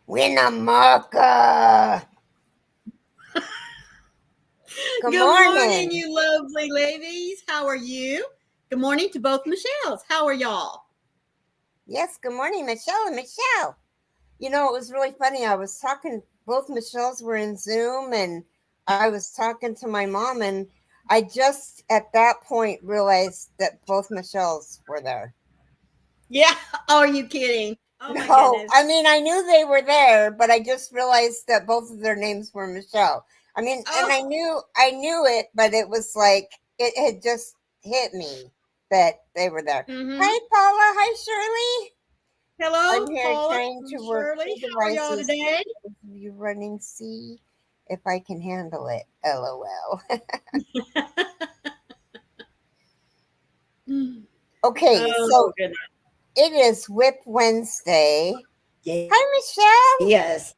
Winnemucca. Good Good morning, morning. you lovely ladies. How are you? Good morning to both Michelles. How are y'all? Yes, good morning, Michelle and Michelle. You know, it was really funny. I was talking, both Michelles were in Zoom, and I was talking to my mom, and I just at that point realized that both Michelles were there. Yeah. Oh, are you kidding? Oh my No, goodness. I mean, I knew they were there, but I just realized that both of their names were Michelle. I mean, and Oh. I knew it, but it was like it had just hit me that they were there. Mm-hmm. Hi, Paula. Hi, Shirley. I'm Hello, here Paula trying and to work Shirley. two How are y'all devices. today? You running, see if I can handle it. LOL. Okay, Oh so goodness. it is Whip Wednesday. Hi, Yes. Michelle.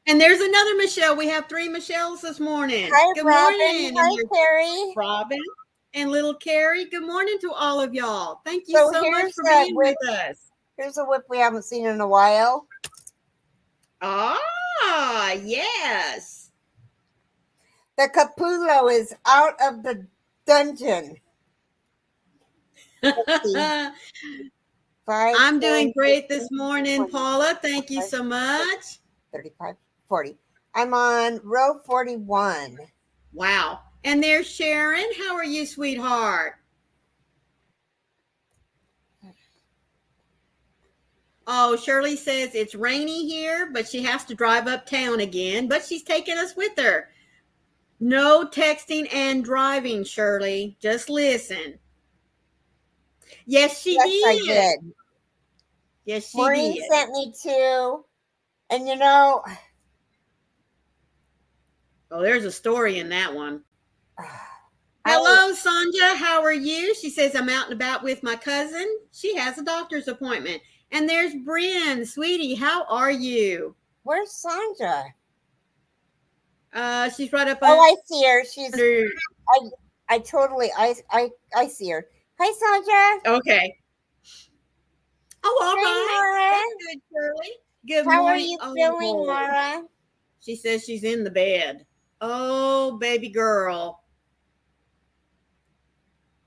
And there's another Michelle. We have three Michelles this morning. Hi, Good Robin. morning. And Hi, there's Carrie. Robin and little Carrie. Good morning to all of y'all. Thank you So so much here's for that being whip. with us. Here's a whip we haven't seen in a while. Ah, yes. The Capullo is out of the dungeon. Let's see. 5, I'm 10, doing great 15, this morning, 20, Paula. Thank you 25, so much. 35, 40. I'm on row 41. Wow. And there's Sharon. How are you, sweetheart? Oh, Shirley says it's rainy here, but she has to drive uptown again, but she's taking us with her. No texting and driving, Shirley. Just listen. Yes, she Yes, I did. did. Yes, she Maureen did. sent me two. And you know, Oh, there's a story in that one. I Hello, Sonja. How are you? She says, I'm out and about with my cousin. She has a doctor's appointment. And there's Bryn. Sweetie, how are you? where's Sandra? She's right up Oh, under. I see her. She's I I totally I see her. Hi, Sandra. Okay. Oh, all Hi, right. Mara. That's good, Shirley. Good How are morning. you feeling, Oh, Mara? she says she's in the bed. Oh, baby girl.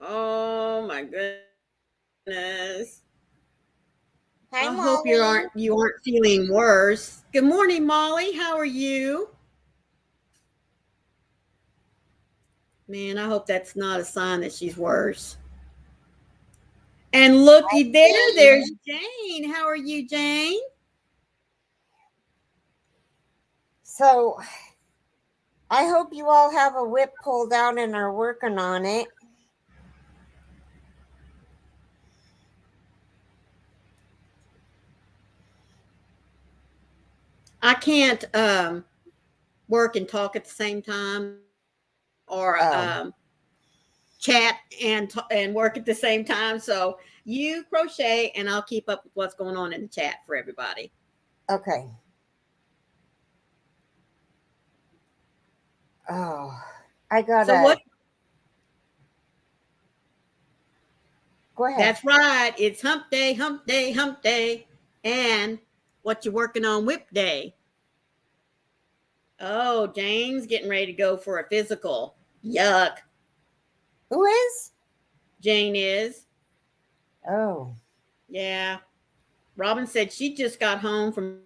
Oh my goodness. Hi, I hope Molly. you aren't feeling worse. Good morning, Molly. How are you? Man, I hope that's not a sign that she's worse. And looky there, there's Jane. Jane. How are you, Jane? So I hope you all have a whip pulled out and are working on it. I can't work and talk at the same time or Oh, chat and work at the same time. So you crochet and I'll keep up with what's going on in the chat for everybody. okay. Oh, I So gotta what go ahead. That's right. It's hump day, hump day, hump day. And what you working on whip day? Oh, Jane's getting ready to go for a physical. Yuck. Who is? Jane is. Oh, Yeah. Robin said she just got home from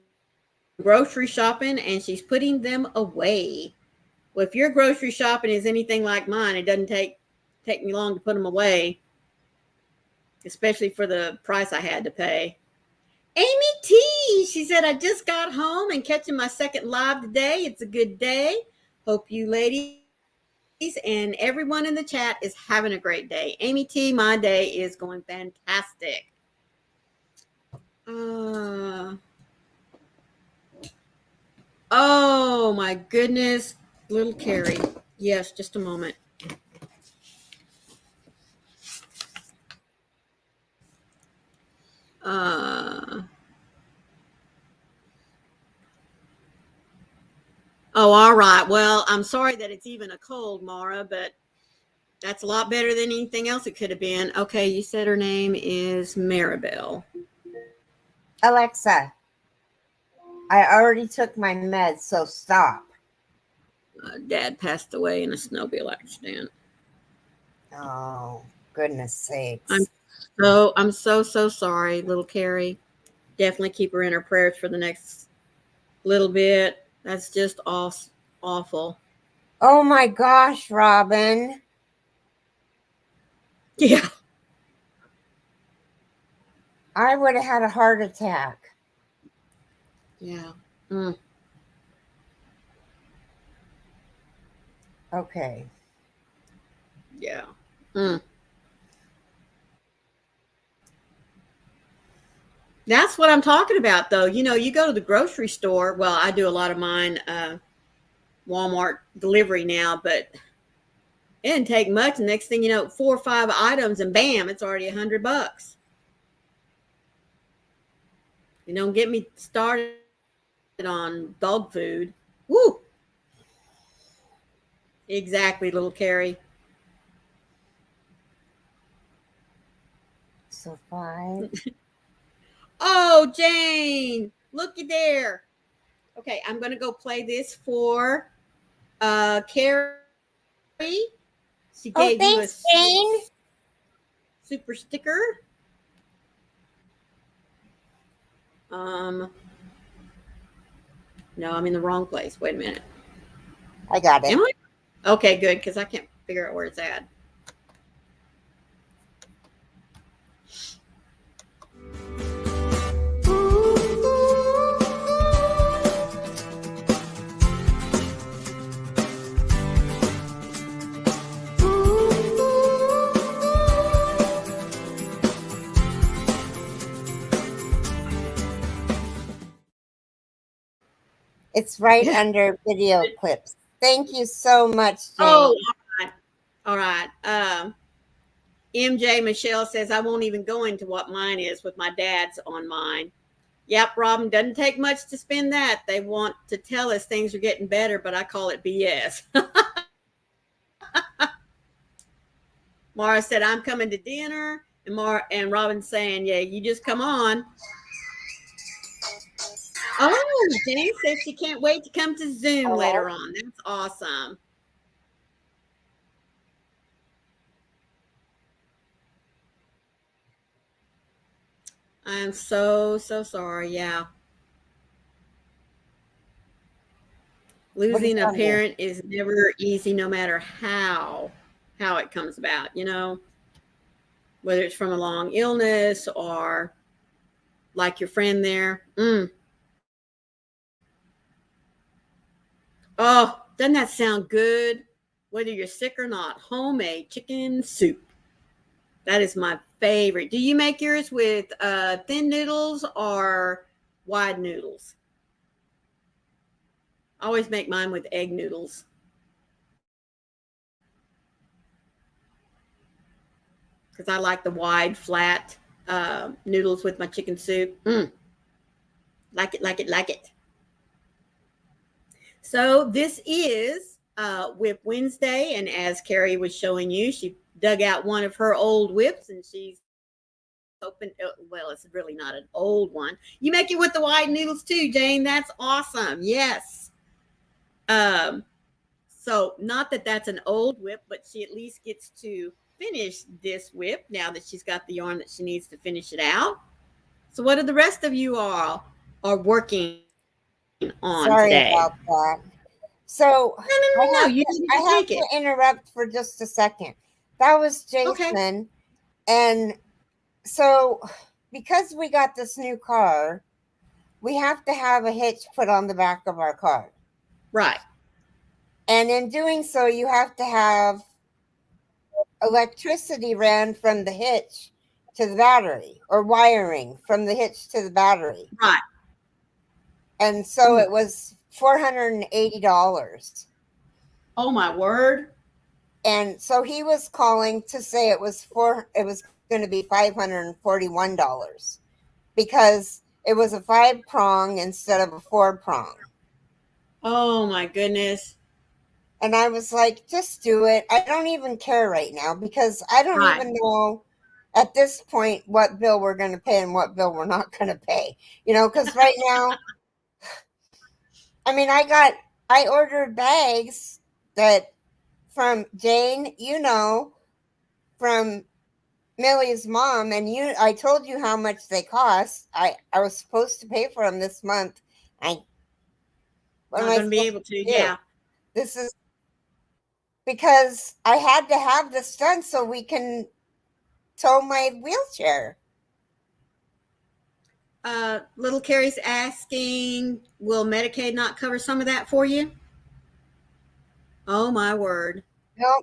grocery shopping and she's putting them away. Well, if your grocery shopping is anything like mine, it doesn't take me long to put them away, especially for the price I had to pay. Amy T, she said, I just got home and catching my second live today. It's a good day. Hope you ladies and everyone in the chat is having a great day. Amy T, my day is going fantastic. Uh, oh my goodness, little Carrie. Yes, just a moment. Uh, oh, all right. Well, I'm sorry that it's even a cold, Mara, but that's a lot better than anything else it could have been. Okay, you said her name is Maribel. Alexa. I already took my meds, so stop. Dad passed away in a snowmobile accident. Oh, goodness sakes. I'm so sorry, little Carrie. Definitely keep her in her prayers for the next little bit. That's just awful. Oh my gosh, Robin. Yeah. I would have had a heart attack. Yeah. Okay. Yeah. That's what I'm talking about, though. You go to the grocery store. Well, I do a lot of mine Walmart delivery now, but it didn't take much. The next thing you know, 4 or 5 items, and bam, it's already $100. You don't get me started on dog food. Woo! Exactly, little Carrie. So 5. Oh, Jane, looky there. Okay, I'm gonna go play this for Carrie. She Oh, gave you a thanks, Jane. super sticker. No, I'm in the wrong place. Wait a minute. I got it. Am I? Okay, good, because I can't figure out where it's at. It's right Yeah. under video clips. Thank you so much, Jane. Oh, all right. MJ Michelle says, I won't even go into what mine is with my dad's on mine. Yep, Robin, doesn't take much to spend that. They want to tell us things are getting better, but I call it BS. Mara said, I'm coming to dinner. And Robin's saying, yeah, you just come on. Oh, Jane says she can't wait to come to Zoom later on. That's awesome. I'm so sorry. Yeah. Losing a parent is never easy, no matter how it comes about, whether it's from a long illness or like your friend there. Oh, doesn't that sound good? Whether you're sick or not, homemade chicken soup. That is my favorite. Do you make yours with thin noodles or wide noodles? I always make mine with egg noodles. Because I like the wide, flat noodles with my chicken soup. Like it. So this is Whip Wednesday. And as Carrie was showing you, she dug out one of her old whips and she's open. Well, it's really not an old one. You make it with the wide noodles too, Jane. That's awesome. Yes. So not that that's an old whip, but she at least gets to finish this whip now that she's got the yarn that she needs to finish it out. So what do the rest of you all are working on Sorry today? about that. So No. I have to interrupt for just a second. That was Jason. Okay. And so because we got this new car, we have to have a hitch put on the back of our car. Right. And in doing so, you have to have electricity ran from the hitch to the battery, or wiring from the hitch to the battery. Right. And so it was $480. Oh my word. And so he was calling to say it was going to be $541 because it was a 5-prong instead of a 4-prong. Oh my goodness. And I was like, just do it. I don't even care right now because I don't even know at this point what bill we're going to pay and what bill we're not going to pay. Because right now I mean, I ordered bags that from Jane, from Millie's mom, and I told you how much they cost. I was supposed to pay for them this month. I What am Not I going to be supposed able to. to do? Yeah. This is because I had to have this done so we can tow my wheelchair. Little Carrie's asking, will Medicaid not cover some of that for you? Oh my word. No,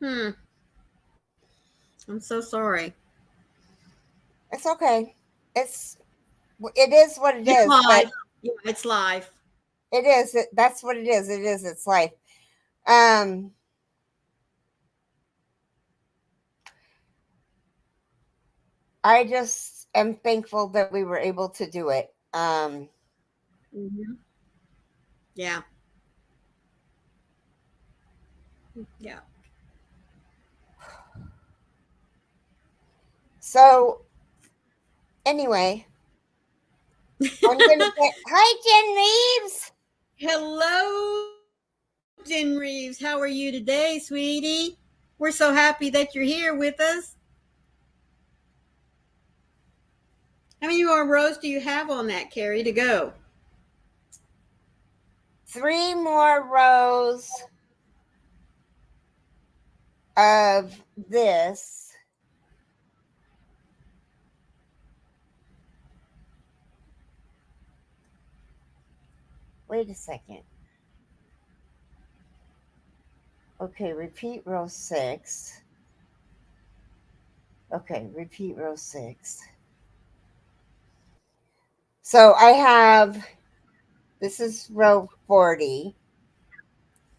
Hmm. I'm so sorry. it's okay. It is what it It's is, but life. Yeah, it's life. it is. That's what it is. It is. It's life. Um, I just am thankful that we were able to do it. Mm-hmm. Yeah. Yeah. So anyway, I'm gonna get. Hi, Jen Reeves. Hello, Jen Reeves. How are you today, sweetie? We're so happy that you're here with us. How many more rows do you have on that, Carrie, to go? 3 more rows of this. Wait a second. Okay, repeat row 6. Okay, repeat row 6. So I have, this is row 40,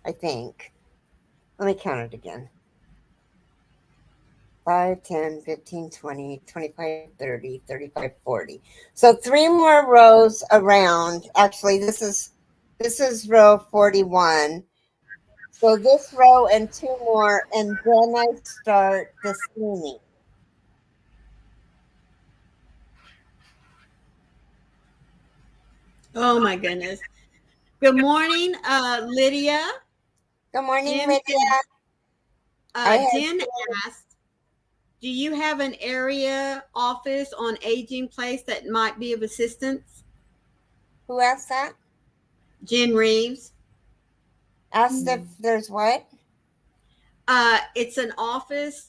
I think. Let me count it again. 5, 10, 15, 20, 25, 30, 35, 40. So 3 more rows around. Actually, this is row 41. So this row and 2 more, and then I start the singing. Oh my goodness. Good morning, Lydia. Good morning, Jen Lydia. said, I have Jen asked, do you have an area office on aging place that might be of assistance? who asked that? Jen Reeves. Asked if there's what? It's an office.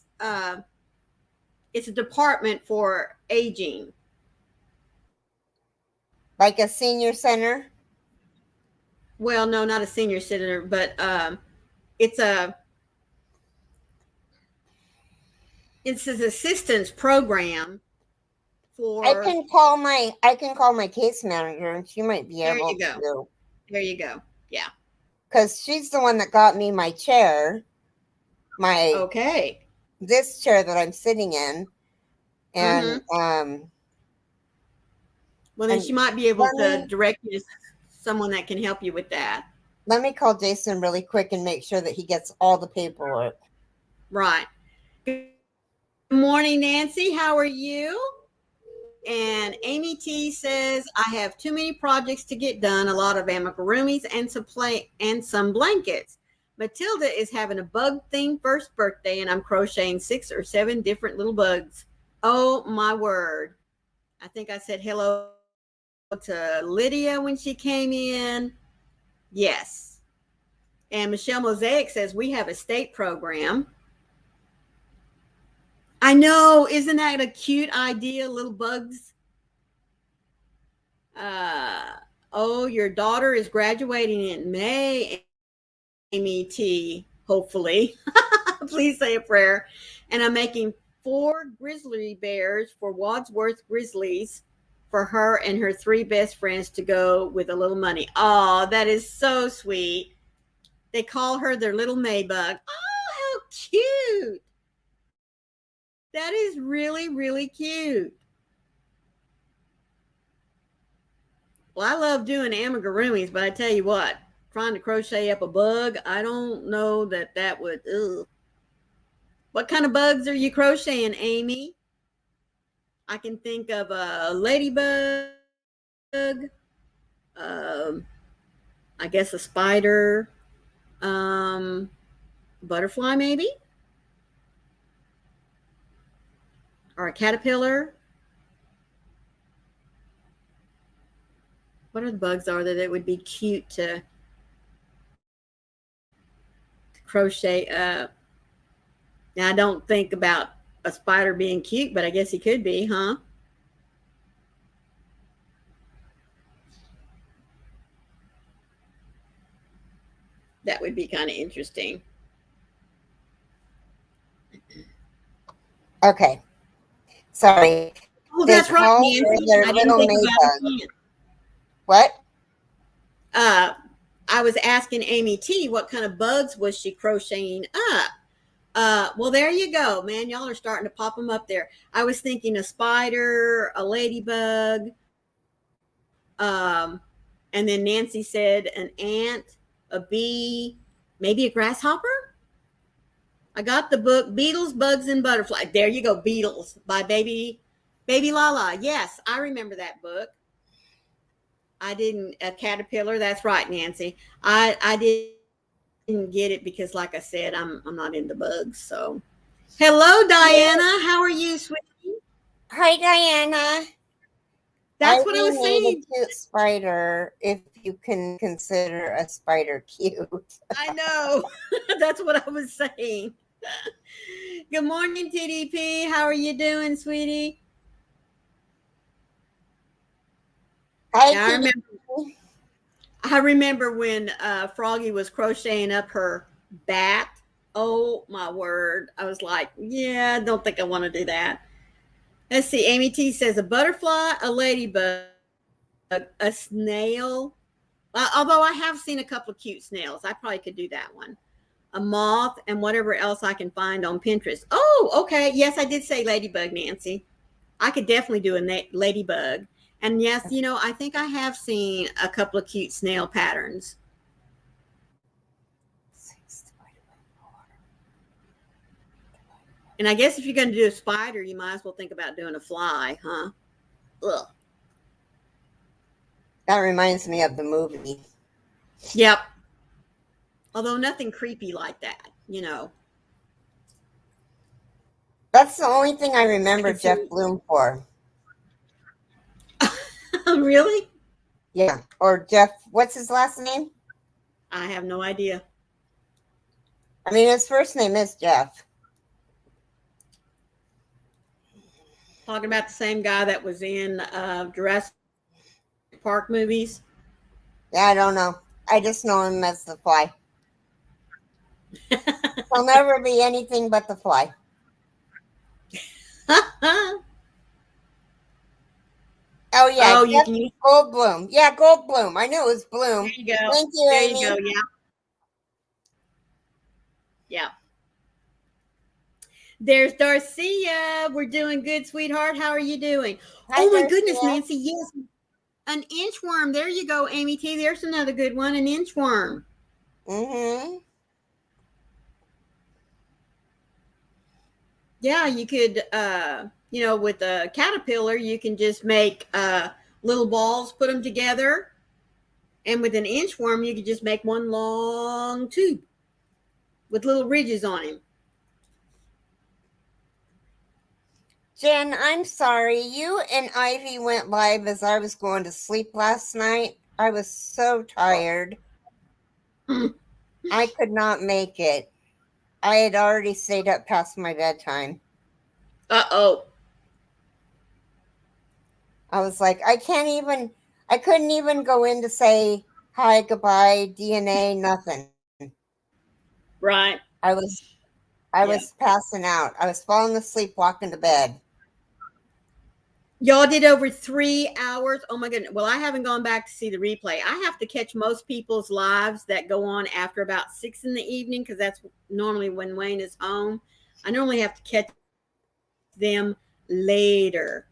It's a department for aging. Like a senior center? Well, no, not a senior center, but it's a it's an assistance program for. I can call my case manager and she might be There able you go. to, There you go. Yeah. because she's the one that got me my chair, my Okay. this chair that I'm sitting in. And Mm-hmm. Well, then and she might be able let to me direct you to someone that can help you with that. let me call Jason really quick and make sure that he gets all the paperwork. Right. Good morning, Nancy. How are you? And Amy T says, I have too many projects to get done, a lot of amigurumis and some blankets. Matilda is having a bug themed first birthday, and I'm crocheting 6 or 7 different little bugs. Oh my word. I think I said hello to Lydia when she came in. Yes. And Michelle Mosaic says, we have a state program. I know. Isn't that a cute idea? Little bugs. Oh, your daughter is graduating in May, Amy T. Hopefully. Please say a prayer. And I'm making 4 grizzly bears for Wadsworth Grizzlies for her and her 3 best friends to go with a little money. Oh, that is so sweet. They call her their little Maybug. Oh, how cute. That is really, really cute. Well, I love doing amigurumis, but I tell you what, trying to crochet up a bug, I don't know that would. Ugh. What kind of bugs are you crocheting, Amy? I can think of a ladybug, I guess a spider, butterfly maybe, or a caterpillar. What are the bugs are that it would be cute to crochet up? Now I don't think about a spider being cute, but I guess he could be, huh? That would be kind of interesting. Okay. Sorry. Oh, They that's right, call her Nancy. their I didn't little think about Maybug. it. What? Uh, I was asking Amy T what kind of bugs was she crocheting up. Well, there you go, man. Y'all are starting to pop them up there. I was thinking a spider, a ladybug, um, and then Nancy said an ant, a bee, maybe a grasshopper. I got the book Beetles, Bugs, and Butterflies. There you go, Beetles by Baby Lala. Yes, I remember that book. I didn't a caterpillar. That's right, Nancy. I didn't get it because, like I said, I'm not into bugs. So, hello, Diana. How are you, sweetie? Hi, Diana. That's what I Ivy was made a saying. cute spider, if you can consider a spider cute. I know. That's what I was saying. Good morning, TDP. How are you doing, sweetie? Hi, Yeah, Kitty. I remember when Froggy was crocheting up her bat. Oh my word. I was like, yeah, I don't think I want to do that. Let's see. Amy T says a butterfly, a ladybug, a snail. Although I have seen a couple of cute snails. I probably could do that one. A moth and whatever else I can find on Pinterest. Oh, okay. Yes, I did say ladybug, Nancy. I could definitely do a ladybug. And yes, I think I have seen a couple of cute snail patterns. And I guess if you're going to do a spider, you might as well think about doing a fly, huh? Ugh. That reminds me of the movie. Yep. Although nothing creepy like that. That's the only thing I remember Jeff Bloom for. Really? Yeah. Or Jeff, what's his last name? I have no idea. I mean, his first name is Jeff. Talking about the same guy that was in Jurassic Park movies. Yeah, I don't know. I just know him as the Fly. He'll never be anything but the Fly. Oh yeah, Oh, Jeff Goldblum. Yeah, Goldblum. I knew it was Bloom. There you go. Thank you, there Amy. you go. Yeah. Yeah. There's Darcia. We're doing good, sweetheart. How are you doing? Hi, oh my Darcia. goodness, Nancy. Yes. An inchworm. There you go, Amy T. There's another good one. An inchworm. Mm-hmm. Yeah, you could with a caterpillar, you can just make little balls, put them together. And with an inchworm, you could just make one long tube with little ridges on him. Jen, I'm sorry. You and Ivy went live as I was going to sleep last night. I was so tired. I could not make it. I had already stayed up past my bedtime. Uh-oh. I was like, I couldn't even go in to say hi, goodbye, DNA, nothing. Right. I was passing out. I was falling asleep walking to bed. Y'all did over 3 hours. Oh my goodness. Well, I haven't gone back to see the replay. I have to catch most people's lives that go on after about 6 in the evening because that's normally when Wayne is home. I normally have to catch them later.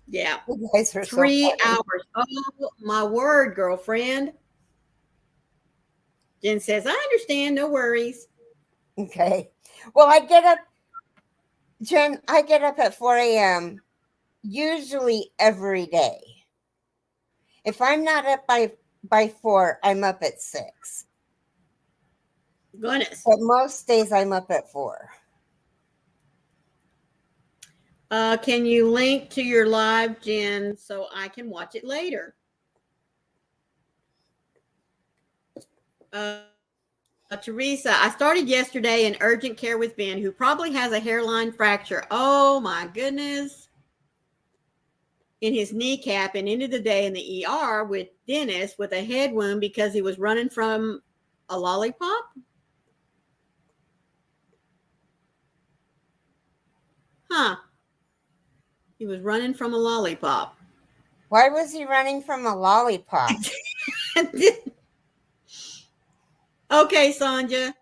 Yeah. You guys are 3 so hours. Oh my word, girlfriend. Jen says, I understand. No worries. Okay. Well, I get up, Jen, I get up at 4 a.m. usually every day. If I'm not up by 4, I'm up at 6. Goodness. But most days I'm up at 4. Can you link to your live, Jen, so I can watch it later? Teresa, I started yesterday in urgent care with Ben, who probably has a hairline fracture. Oh my goodness. In his kneecap, and ended the day in the ER with Dennis with a head wound because he was running from a lollipop. Huh. He was running from a lollipop. Why was he running from a lollipop? Okay, Sonja.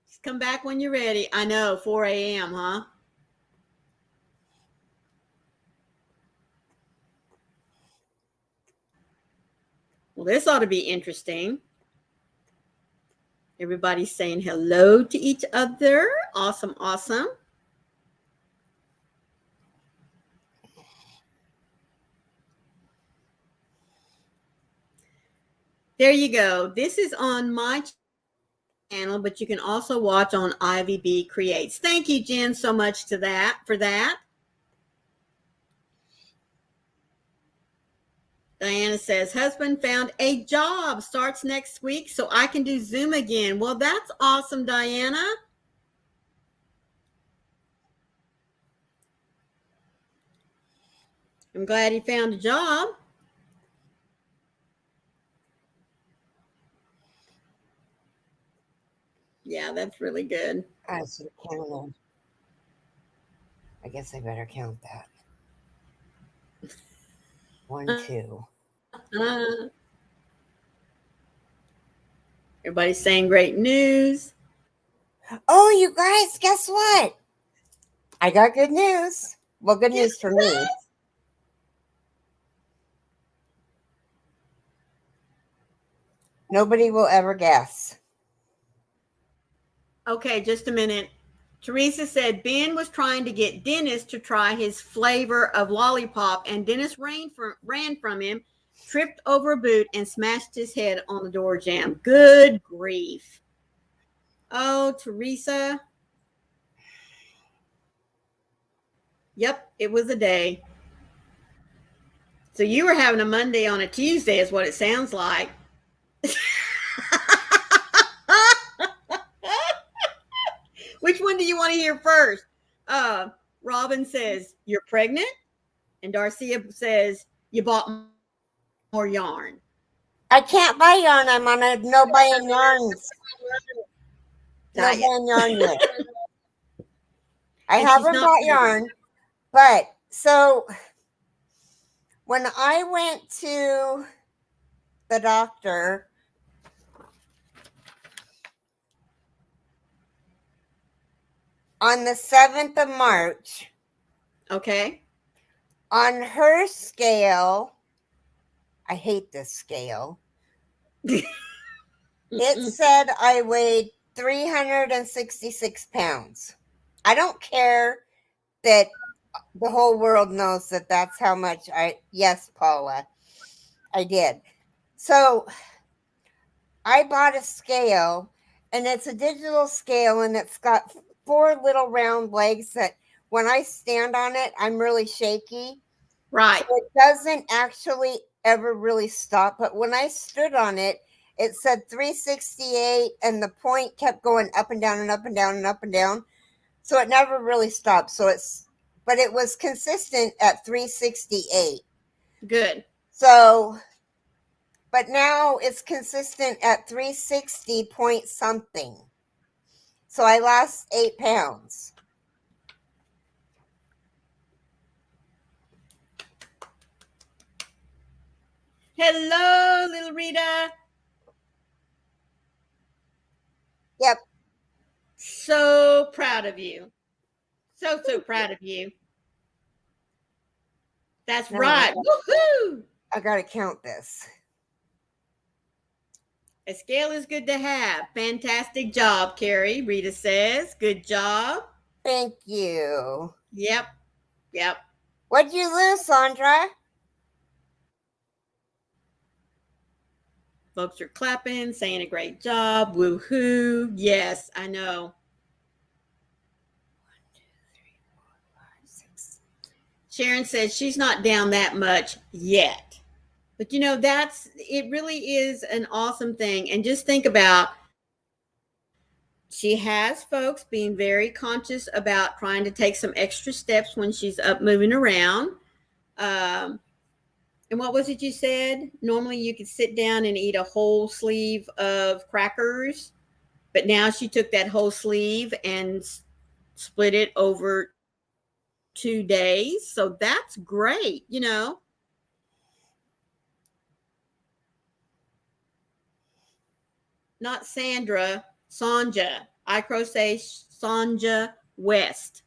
Just come back when you're ready. I know, 4 a.m., huh? Well, this ought to be interesting. Everybody's saying hello to each other. Awesome, awesome. There you go. This is on my channel, but you can also watch on IVB Creates. Thank you, Jen, so much for that. Diana says, husband found a job, starts next week, so I can do Zoom again. Well, that's awesome, Diana. I'm glad he found a job. Yeah, that's really good. I should count them. I guess I better count that. 1, 2. Everybody's saying great news. Oh, you guys, guess what? I got good news. Well, good news for me. Nobody will ever guess. Okay, just a minute. Teresa said Ben was trying to get Dennis to try his flavor of lollipop, and Dennis ran from him, tripped over a boot, and smashed his head on the door jamb. Good grief. Oh, Teresa. Yep, it was a day. So you were having a Monday on a Tuesday is what it sounds like. Which one do you want to hear first? Robin says, you're pregnant. And Darcia says, you bought more yarn. I can't buy yarn. I'm on a no buying yarns. No buying yarn yet. I haven't bought yarn. But so when I went to the doctor, on the 7th of March, okay, on her scale, I hate this scale, it said I weighed 366 pounds. I don't care that the whole world knows that that's how much yes, Paula, I did. So I bought a scale, and it's a digital scale, and it's got 4 little round legs that when I stand on it, I'm really shaky. Right. So it doesn't actually ever really stop. But when I stood on it, it said 368, and the point kept going up and down and up and down and up and down. So it never really stopped. But it was consistent at 368. Good. So, but now it's consistent at 360 point something. So I lost 8 pounds. Hello, little Rita. Yep. So proud of you. So proud of you. That's right. Woohoo! I got to count this. A scale is good to have. Fantastic job, Carrie. Rita says, good job. Thank you. Yep. What'd you lose, Sandra? Folks are clapping, saying a great job. Woohoo. Yes, I know. 6. Sharon says she's not down that much yet. But it really is an awesome thing. And just think about, she has folks being very conscious about trying to take some extra steps when she's up moving around. And what was it you said? Normally you could sit down and eat a whole sleeve of crackers, but now she took that whole sleeve and split it over 2 days. So that's great, Not Sandra, Sonja. I crochet Sonja West.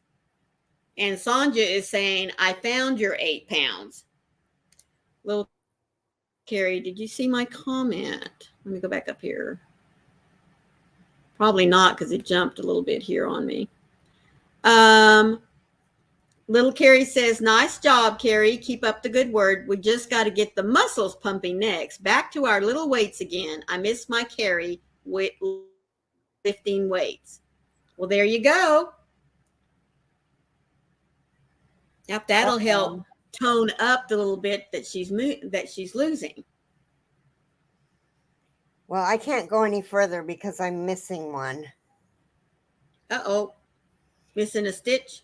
And Sonja is saying, I found your 8 pounds. Little Carrie, did you see my comment? Let me go back up here. Probably not, because it jumped a little bit here on me. Little Carrie says, nice job, Carrie. Keep up the good work. We just got to get the muscles pumping next. Back to our little weights again. I miss my Carrie lifting weights. Well, there you go. Yep, that'll help tone up the little bit that she's losing. Well, I can't go any further because I'm missing one. Uh-oh. Missing a stitch?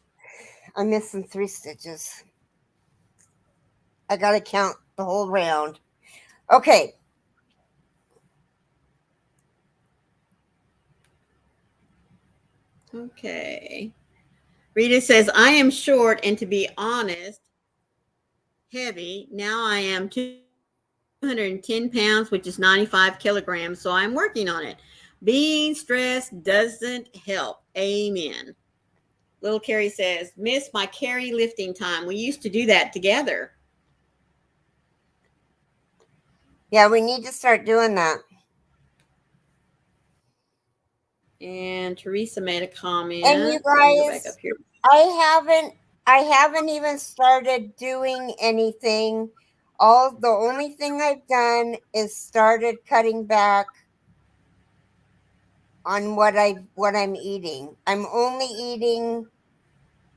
I'm missing 3 stitches. I got to count the whole round. Okay. Okay. Rita says, I am short, and to be honest, heavy. Now I am 210 pounds, which is 95 kilograms. So I'm working on it. Being stressed doesn't help. Amen. Little Carrie says, miss my Carrie lifting time. We used to do that together. Yeah, we need to start doing that. And Teresa made a comment. And you guys, back up here. I haven't even started doing anything. The only thing I've done is started cutting back on what I'm eating. I'm only eating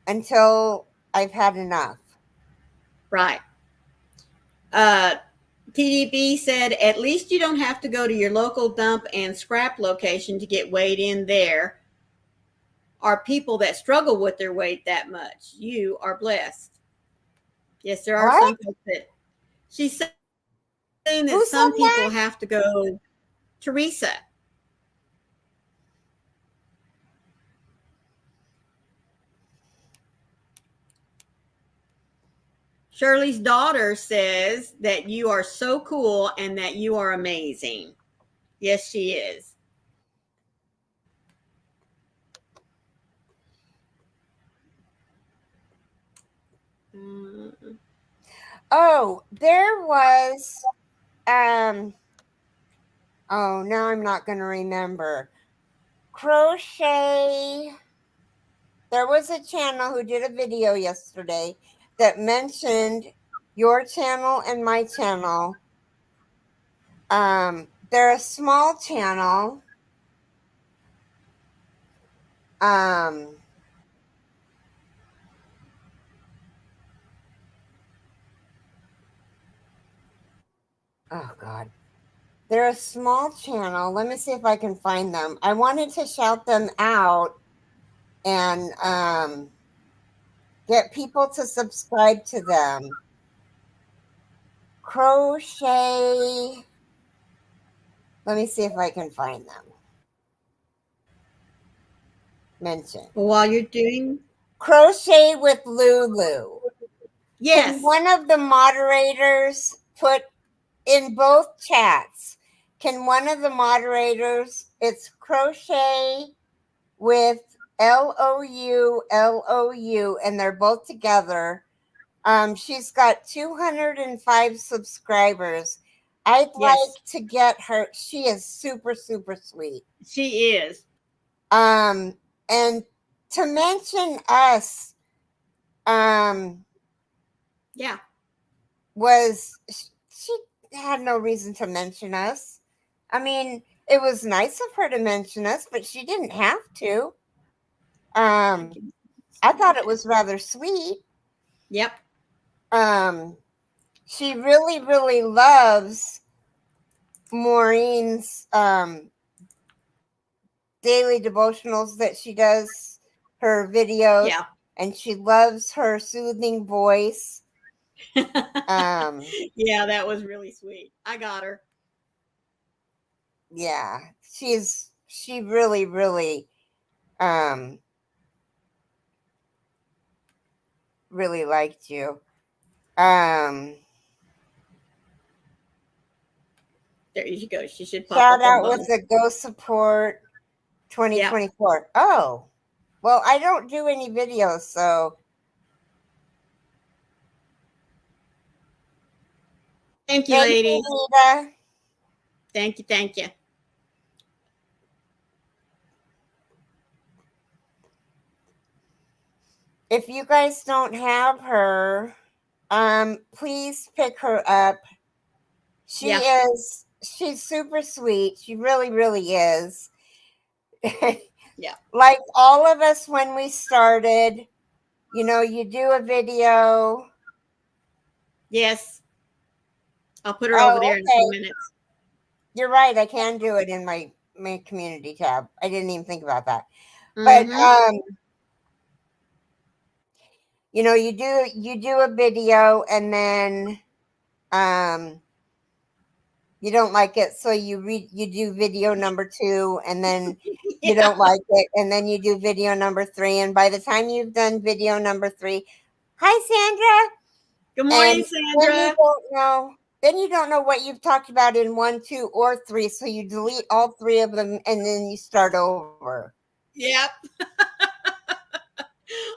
until I've had enough. Right. TDB said, at least you don't have to go to your local dump and scrap location to get weighed in. There are people that struggle with their weight that much. You are blessed. Yes, there are some people that she's saying that some people have to go. Teresa. Shirley's daughter says that you are so cool and that you are amazing. Yes, she is. Oh, there was oh, now I'm not going to remember. Crochet. There was a channel who did a video yesterday that mentioned your channel and my channel. They're a small channel. Oh God. They're a small channel. Let me see if I can find them. I wanted to shout them out and get people to subscribe to them. Crochet. Let me see if I can find them. Mention. While you're doing Crochet with Lulu. Yes. Can one of the moderators put in both chats? Can one of the moderators, it's Crochet with LOU, and they're both together. She's got 205 subscribers. I'd like to get her. She is super, super sweet. She is. And to mention us, yeah, was she had no reason to mention us. I mean, it was nice of her to mention us, but she didn't have to. I thought it was rather sweet. Yep. She really, really loves Maureen's daily devotionals that she does, her videos, Yeah. and she loves her soothing voice. Yeah, that was really sweet. I got her. Yeah, she really, really, really liked you. There you go. She should pop Shout up on out with both. the Ghost Support Yep. 2024. Oh, well, I don't do any videos, so Thank you, thank lady. you, Rita. Thank you. Thank you. If you guys don't have her, please pick her up. Yeah. She's super sweet. She really, really is. Yeah. Like all of us when we started, you do a video. Yes. I'll put her over Oh, there in a few okay. minutes. You're right. I can do it in my community tab. I didn't even think about that. But Mm-hmm. you do a video and then you don't like it, so you do video number 2, and then you Yeah. don't like it, and then you do video number 3, and by the time you've done video number 3, hi Sandra, Good and morning, then you Sandra. don't know then you don't know what you've talked about in 1, 2, or 3, so you delete all 3 of them and then you start over. Yep.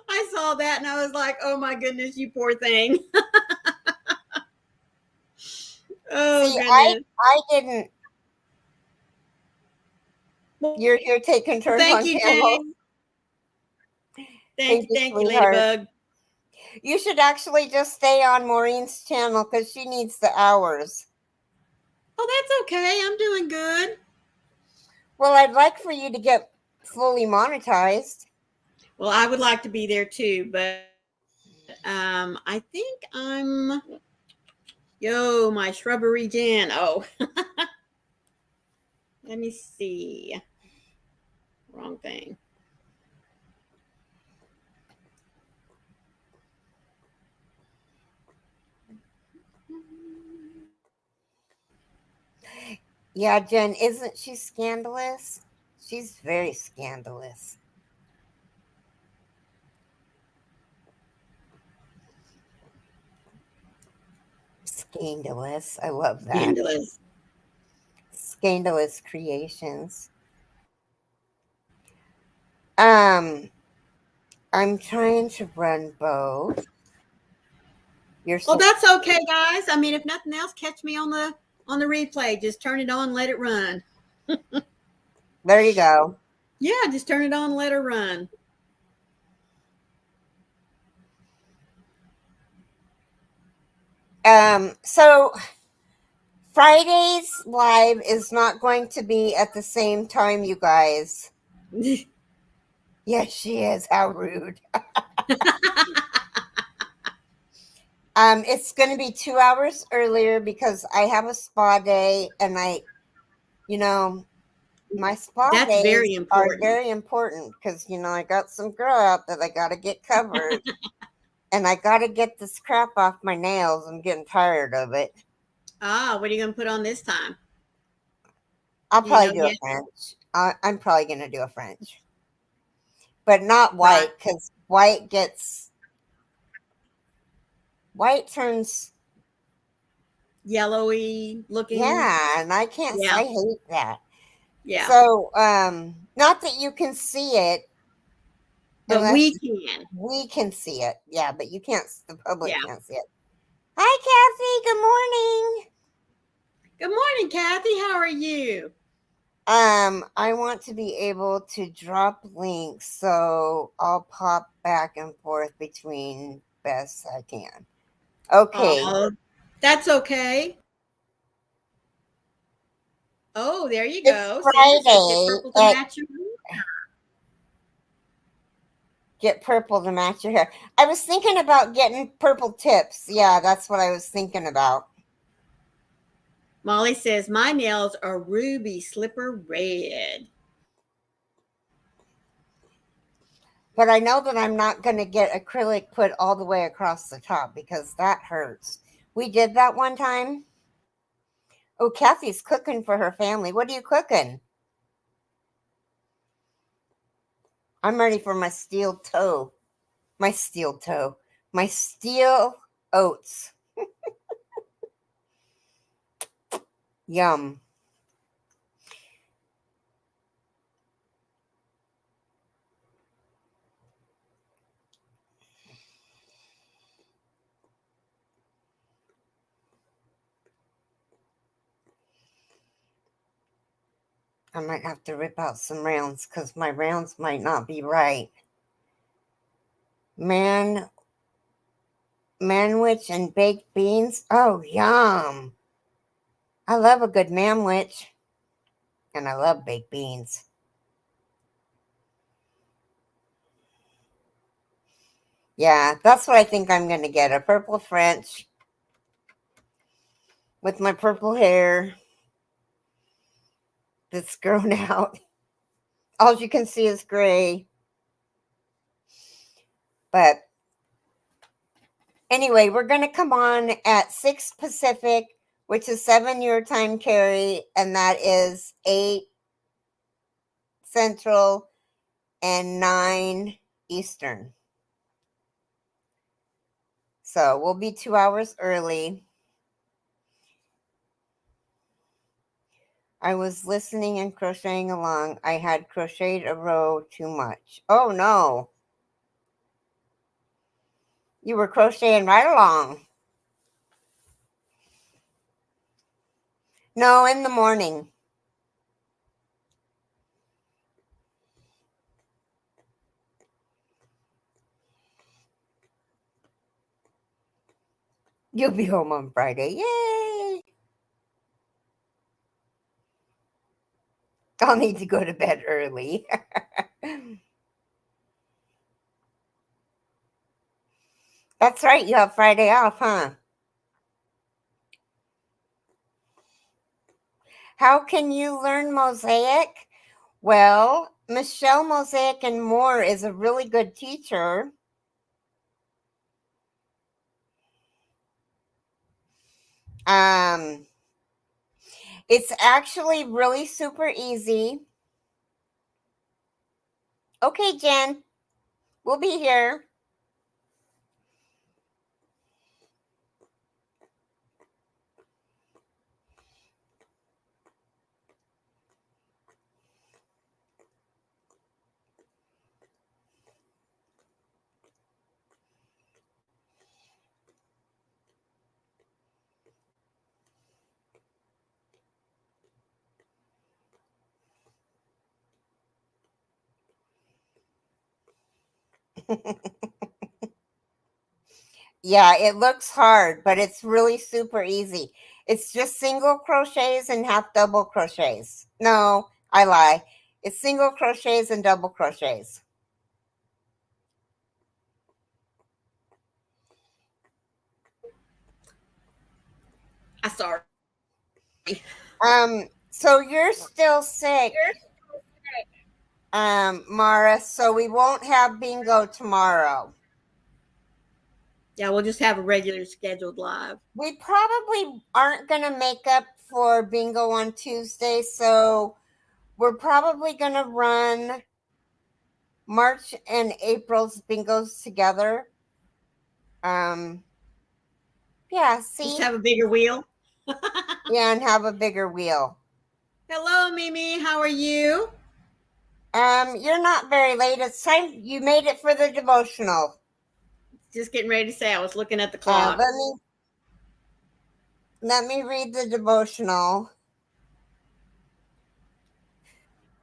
I saw that and I was like, oh my goodness, you poor thing. Oh See, I goodness. I didn't. Well, You're taking turns thank on you, channel. Jane. Thank you, Thank you, sweetheart. Ladybug. You should actually just stay on Maureen's channel because she needs the hours. Oh, that's okay. I'm doing good. Well, I'd like for you to get fully monetized. Well, I would like to be there too, but I think my shrubbery Jan. Oh, let me see. Wrong thing. Yeah, Jen, isn't she scandalous? She's very scandalous. Scandalous. I love that. Scandalous. Scandalous creations. Um, I'm trying to run both. You're Well, so that's okay, guys. I mean, if nothing else, catch me on the replay. Just turn it on, let it run. there you go. Yeah, just turn it on, let her run. So Friday's live is not going to be at the same time, you guys. Yes, she is. How rude. It's going to be 2 hours earlier because I have a spa day, and my spa That's days very are important. very important because I got some girl out that I got to get covered, and I got to get this crap off my nails. I'm getting tired of it. Ah, what are you going to put on this time? I'll Do you probably know do a yet? French. I'm probably going to do a French, but not Right. white because white turns. Yellowy looking. Yeah, and I can't. Yeah. I hate that. Yeah. So, not that you can see it But unless we can. we can see it. Yeah, but you can't. The public Yeah. can't see it. Hi, Kathy. Good morning. Good morning, Kathy. How are you? I want to be able to drop links, so I'll pop back and forth between best I can. Okay. Oh, that's okay. Oh, there you It's go. See, it says get Friday. purple to match your. Get purple to match your hair. I was thinking about getting purple tips. Yeah, that's what I was thinking about. Molly says my nails are ruby slipper red. But I know that I'm not going to get acrylic put all the way across the top because that hurts. We did that one time. Oh, Kathy's cooking for her family. What are you cooking? I'm ready for my steel toe. My steel toe. My steel oats. Yum. I might have to rip out some rounds because my rounds might not be right. Manwich and baked beans. Oh, yum. I love a good manwich. And I love baked beans. Yeah, that's what I think I'm going to get. A purple French with my purple hair that's grown out. All you can see is gray. But anyway, we're going to come on at 6 Pacific, which is 7 your time, Carrie, and that is 8 Central and 9 Eastern. So we'll be 2 hours early. I was listening and crocheting along. I had crocheted a row too much. Oh no. You were crocheting right along. No, in the morning. You'll be home on Friday. Yay! I'll need to go to bed early. That's right. You have Friday off, huh? How can you learn mosaic? Well, Michelle Mosaic and Moore is a really good teacher. Um, it's actually really super easy. Okay, Jen, we'll be here. Yeah, it looks hard, but it's really super easy. It's just single crochets and half double crochets. No, I lie. It's single crochets and double crochets. I sorry. So you're still sick, Mara, so we won't have bingo tomorrow. Yeah, we'll just have a regular scheduled live. We probably aren't going to make up for bingo on Tuesday, so we're probably going to run March and April's bingos together. Yeah, Just see? have a bigger wheel. Yeah, and have a bigger wheel. Hello, Mimi. How are you? You're not very late. It's time you made it for the devotional. Just getting ready to say I was looking at the clock. Let me read the devotional.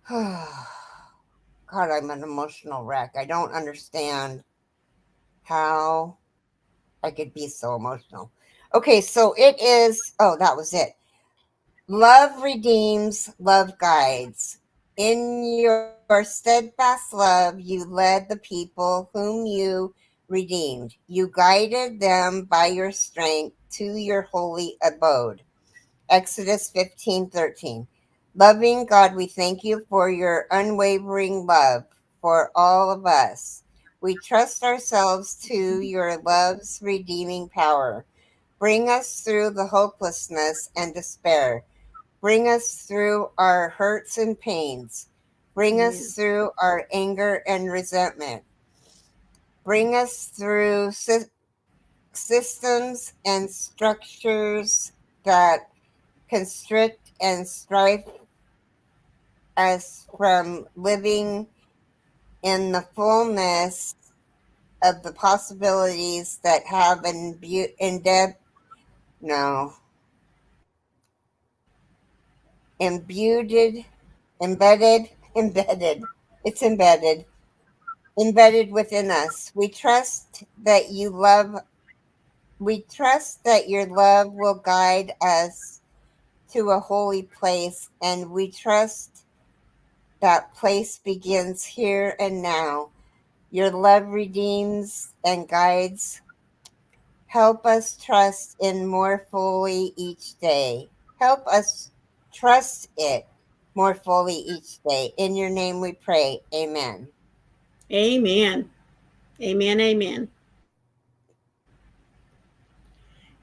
God, I'm an emotional wreck. I don't understand how I could be so emotional. Okay, so it is, oh, that was it. Love redeems, love guides. In your steadfast love, you led the people whom you redeemed. You guided them by your strength to your holy abode. Exodus 15:13. Loving God, we thank you for your unwavering love for all of us. We trust ourselves to your love's redeeming power. Bring us through the hopelessness and despair. Bring us through our hurts and pains. Bring us Amen. through our anger and resentment. Bring us through systems and structures that constrict and strive us from living in the fullness of the possibilities that have no, imbued, embedded. It's embedded within us. We trust that your love will guide us to a holy place, and we trust that place begins here and now. Your love redeems and guides. Help us trust in more fully each day. Help us trust it more fully each day. In your name we pray. Amen. Amen. Amen. Amen.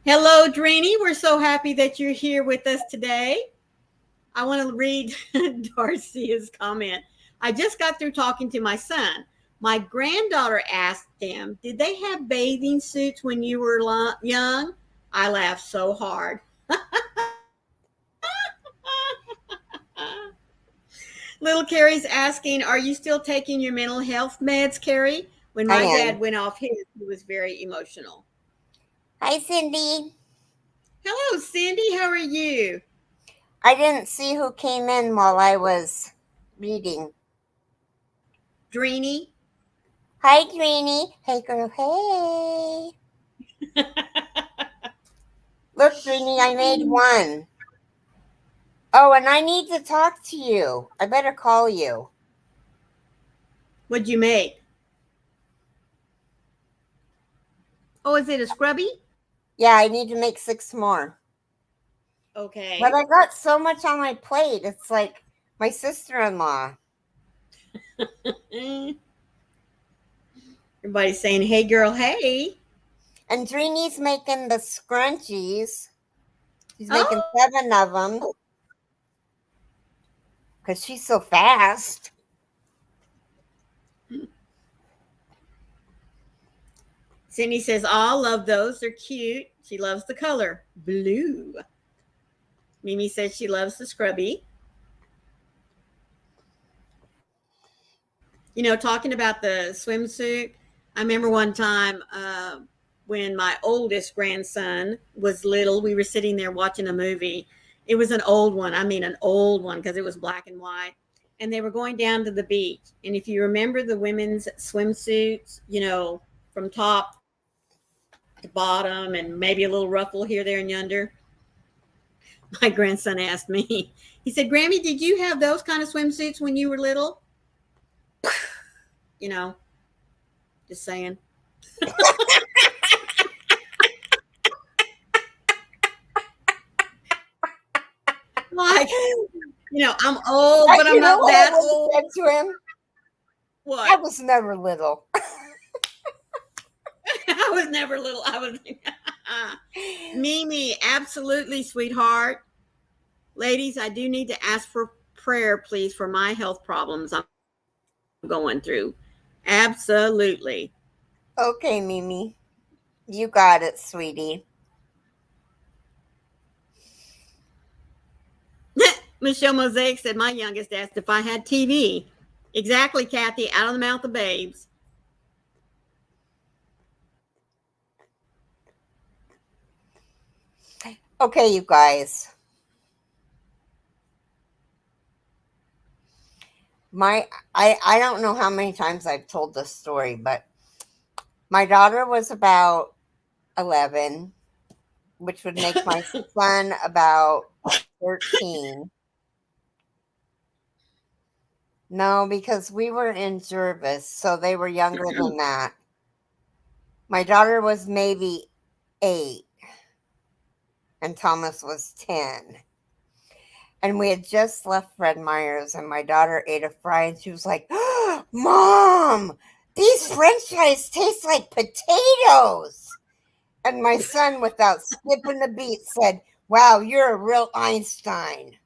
Hello, Drini. We're so happy that you're here with us today. I want to read Darcia's comment. I just got through talking to my son. My granddaughter asked them, did they have bathing suits when you were young? I laughed so hard. Little Carrie's asking, are you still taking your mental health meds, Carrie? When I my am. dad went off his, he was very emotional. Hi, Cindy. Hello, Cindy. How are you? I didn't see who came in while I was reading. Dreeny. Hi, Dreeny. Hey, girl. Hey. Look, Dreeny, I made one. Oh, and I need to talk to you. I better call you. What'd you make? Oh, is it a scrubby? Yeah, I need to make 6 more. But Okay. I got so much on my plate. It's like my sister-in-law. Everybody's saying, hey, girl, hey. And Dreeny's making the scrunchies. She's making Oh, 7 of them because she's so fast. Cindy says, oh, love those. They're cute. She loves the color blue. Mimi says she loves the scrubby. You know, talking about the swimsuit, I remember one time when my oldest grandson was little, we were sitting there watching a movie. It was an old one. I mean, an old one because it was black and white. And they were going down to the beach. And if you remember the women's swimsuits, you know, from top to bottom and maybe a little ruffle here, there, and yonder, my grandson asked me, he said, Grammy, did you have those kind of swimsuits when you were little? You know, just saying. Like, you know, I'm old, but I'm You know not what I that would old. have said to him? What? I was never little. I was never little. I was Mimi, absolutely, sweetheart. Ladies, I do need to ask for prayer, please, for my health problems I'm going through. Absolutely. Okay, Mimi. You got it, sweetie. Michelle Mosaic said, my youngest asked if I had TV. Exactly, Kathy, out of the mouth of babes. Okay, you guys. I don't know how many times I've told this story, but my daughter was about 11, which would make my son about 13. No, because we were in Jervis, so they were younger than that. My daughter was maybe 8, and Thomas was 10. And we had just left Fred Meyer's, and my daughter ate a fry, and she was like, oh, Mom, these French fries taste like potatoes. And my son, without skipping a beat, said, wow, you're a real Einstein.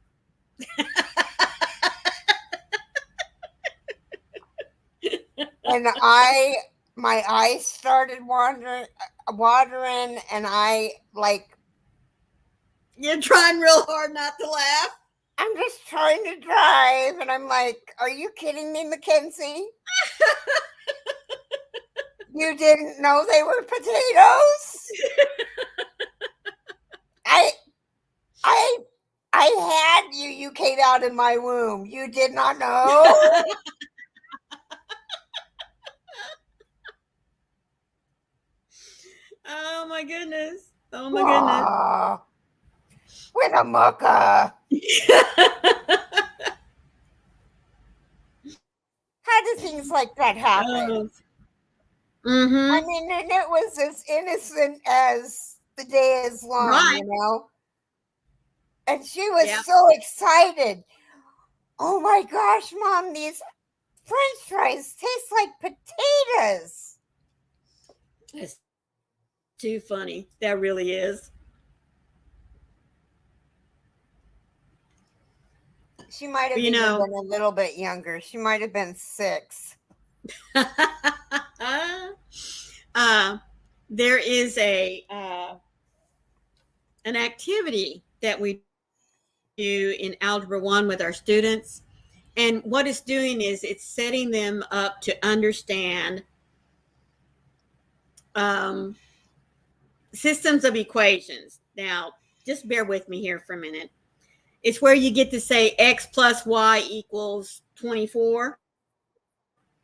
And my eyes started watering, and I like, you're trying real hard not to laugh. I'm just trying to drive, and I'm like, are you kidding me, Mackenzie? You didn't know they were potatoes? I had you. You came out in my womb. You did not know? Oh my goodness. Oh my goodness. With a mucka. How do things like that happen? Mm-hmm. I mean, and it was as innocent as the day is long, Right. you know? And she was so excited. Oh my gosh, Mom, these French fries taste like potatoes. It's too funny. That really is. She might have even been a little bit younger. She might have been 6. There is an activity that we do in Algebra 1 with our students. And what it's doing is it's setting them up to understand systems of equations. Now, just bear with me here for a minute. It's where you get to say x plus y equals 24.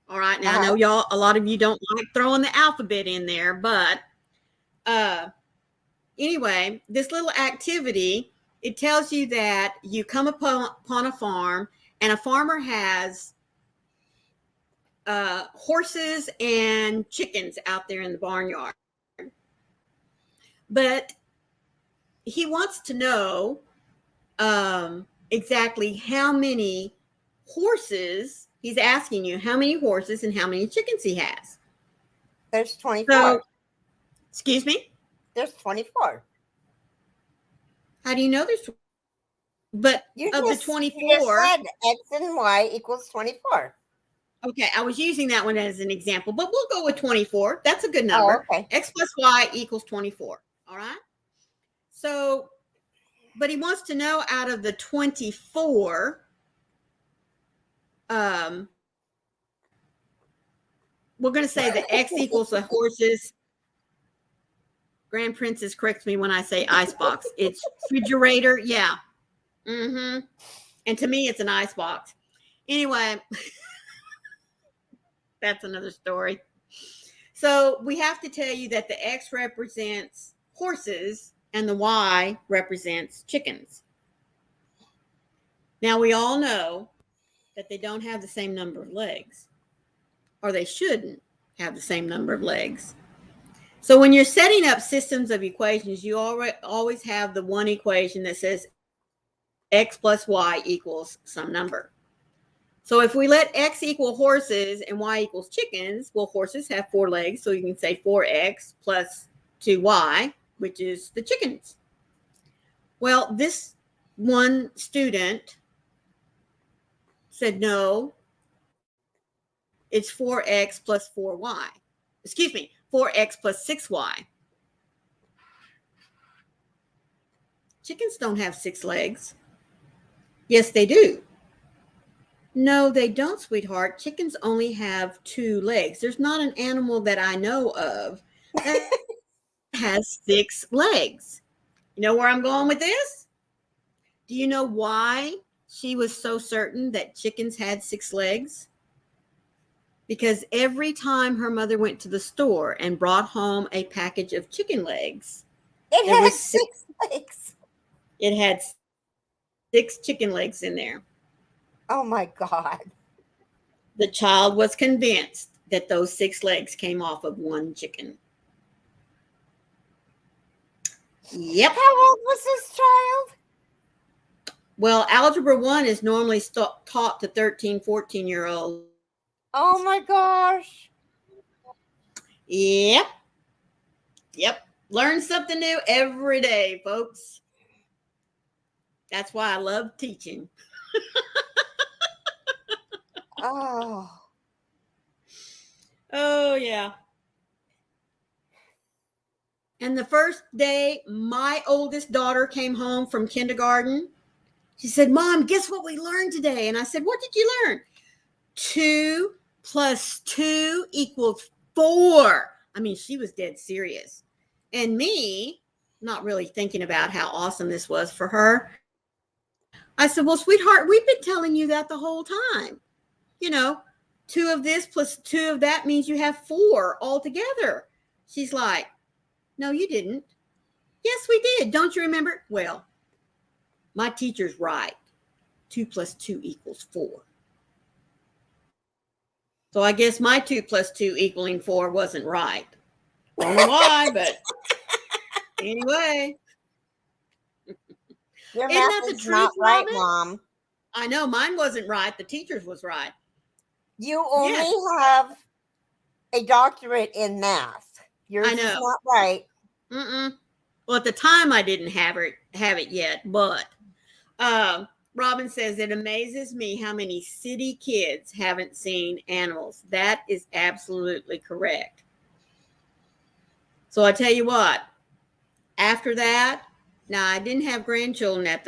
All right. Now, I know a lot of you don't like throwing the alphabet in there, but anyway, this little activity, it tells you that you come upon a farm, and a farmer has horses and chickens out there in the barnyard. But he wants to know exactly how many horses. He's asking you how many horses and how many chickens he has. There's 24. So, excuse me? There's 24. How do you know there's? But of the 24, you said x and y equals 24. Okay, I was using that one as an example, but we'll go with 24. That's a good number. Oh, okay. X plus y equals 24. All right. So, but he wants to know out of the 24, we're going to say that x equals the horses. Grand Princess corrects me when I say icebox. It's refrigerator. Yeah. Mm-hmm. And to me, it's an icebox. Anyway, that's another story. So we have to tell you that the X represents horses and the Y represents chickens. Now, we all know that they don't have the same number of legs, or they shouldn't have the same number of legs. So when you're setting up systems of equations, you always have the one equation that says X plus Y equals some number. So if we let X equal horses and Y equals chickens, well, horses have 4 legs, so you can say 4X plus 2Y, which is the chickens. Well, this one student said, no, it's 4X plus 4Y. Excuse me, 4X plus 6Y. Chickens don't have 6 legs. Yes, they do. No, they don't, sweetheart. Chickens only have 2 legs. There's not an animal that I know of that has 6 legs. You know where I'm going with this? Do you know why she was so certain that chickens had 6 legs? Because every time her mother went to the store and brought home a package of chicken legs, it had 6 legs. It had 6 chicken legs in there. Oh my God. The child was convinced that those 6 legs came off of one chicken. Yep. How old was this child? Well, Algebra 1 is normally taught to 13, 14-year-olds. Oh my gosh. Yep. Yep. Learn something new every day, folks. That's why I love teaching. Oh. Oh, yeah. And the first day my oldest daughter came home from kindergarten, she said, Mom, guess what we learned today? And I said, what did you learn? 2 plus 2 equals 4. I mean, she was dead serious. And me, not really thinking about how awesome this was for her, I said, well, sweetheart, we've been telling you that the whole time. You know, 2 of this plus 2 of that means you have 4 altogether. She's like, no, you didn't. Yes, we did. Don't you remember? Well, my teacher's right. 2 plus 2 equals 4. So I guess my 2 plus 2 equaling 4 wasn't right. Don't know why, but anyway. Your Isn't math that the is truth, not right, Robin? Mom. I know mine wasn't right. The teacher's was right. You only Yes. have a doctorate in math. Yours I know. is not right. Well, at the time I didn't have it yet, but Robin says it amazes me how many city kids haven't seen animals. That is absolutely correct. So I tell you what, after that, now I didn't have grandchildren at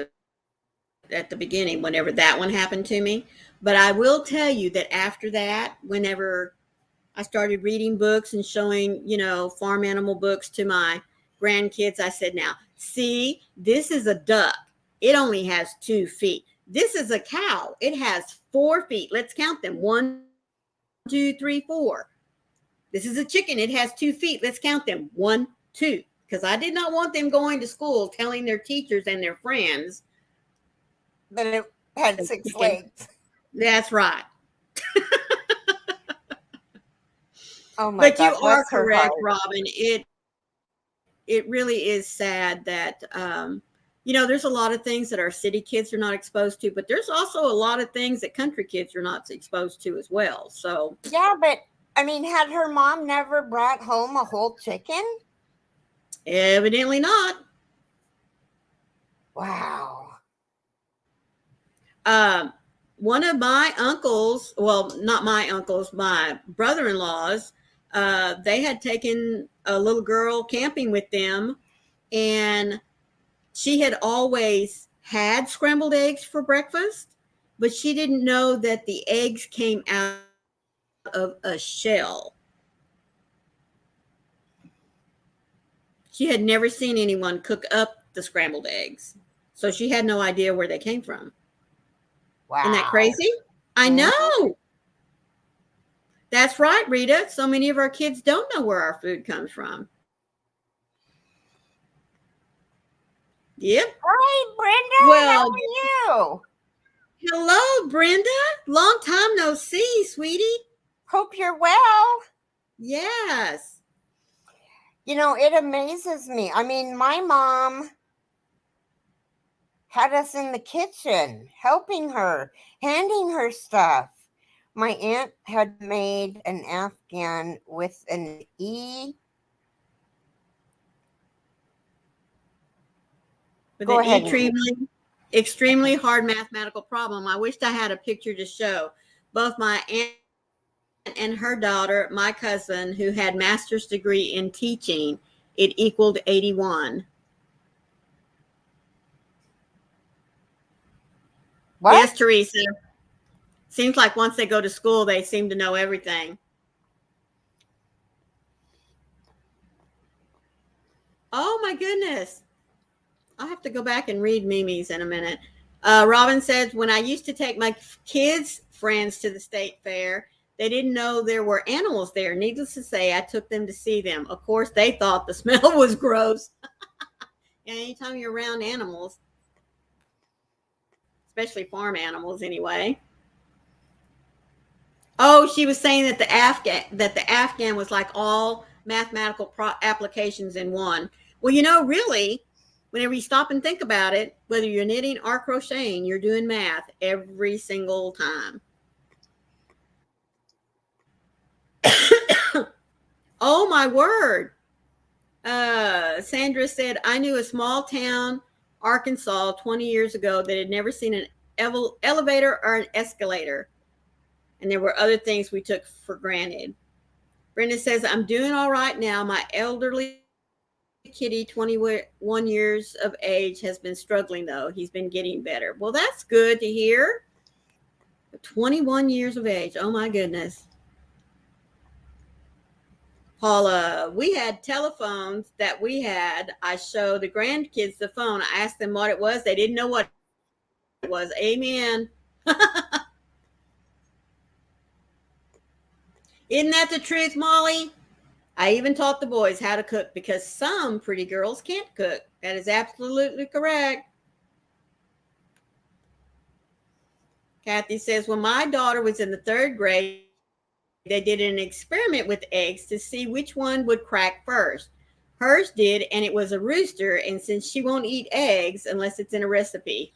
the beginning whenever that one happened to me, but I will tell you that after that, whenever I started reading books and showing, farm animal books to my grandkids, I said, now, see, this is a duck. It only has 2 feet. This is a cow. It has 4 feet. Let's count them. 1, 2, 3, 4. This is a chicken. It has 2 feet. Let's count them. 1, 2. Because I did not want them going to school telling their teachers and their friends that it had 6 legs. That's right. Oh my God. God, You are correct, Robin. It really is sad that there's a lot of things that our city kids are not exposed to, but there's also a lot of things that country kids are not exposed to as well. So yeah, but I mean, had her mom never brought home a whole chicken? Evidently not. Wow. One of my uncles, well, not my uncles, my brother-in-laws, they had taken a little girl camping with them, and she had always had scrambled eggs for breakfast, but she didn't know that the eggs came out of a shell. She had never seen anyone cook up the scrambled eggs, so she had no idea where they came from. Wow. Isn't that crazy? I know. That's right, Rita. So many of our kids don't know where our food comes from. Yep. Hi, Brenda. Well, how are you? Hello, Brenda. Long time no see, sweetie. Hope you're well. Yes. It amazes me. I mean, my mom had us in the kitchen, helping her, handing her stuff. My aunt had made an Afghan with an E. With an extremely hard mathematical problem. I wished I had a picture to show. Both my aunt and her daughter, my cousin, who had master's degree in teaching, it equaled 81. What? Yes, Teresa. Seems like once they go to school, they seem to know everything. Oh, my goodness. I'll have to go back and read Mimi's in a minute. Robin says, when I used to take my kids' friends to the state fair, they didn't know there were animals there. Needless to say, I took them to see them. Of course, they thought the smell was gross. And anytime you're around animals. especially farm animals anyway. Oh, she was saying that the Afghan was like all mathematical applications in one. Well, really, whenever you stop and think about it, whether you're knitting or crocheting, you're doing math every single time. Oh my word. Sandra said, I knew a small town, Arkansas, 20 years ago that had never seen an elevator or an escalator. And there were other things we took for granted. Brenda says, I'm doing all right now. My elderly kitty, 21 years of age, has been struggling, though. He's been getting better. Well, that's good to hear. 21 years of age. Oh, my goodness. Paula, we had telephones that we had. I show the grandkids the phone. I asked them what it was. They didn't know what it was. Amen. Isn't that the truth, Molly? I even taught the boys how to cook because some pretty girls can't cook. That is absolutely correct. Kathy says, when my daughter was in the 3rd grade, they did an experiment with eggs to see which one would crack first. Hers did, and it was a rooster. And since she won't eat eggs unless it's in a recipe.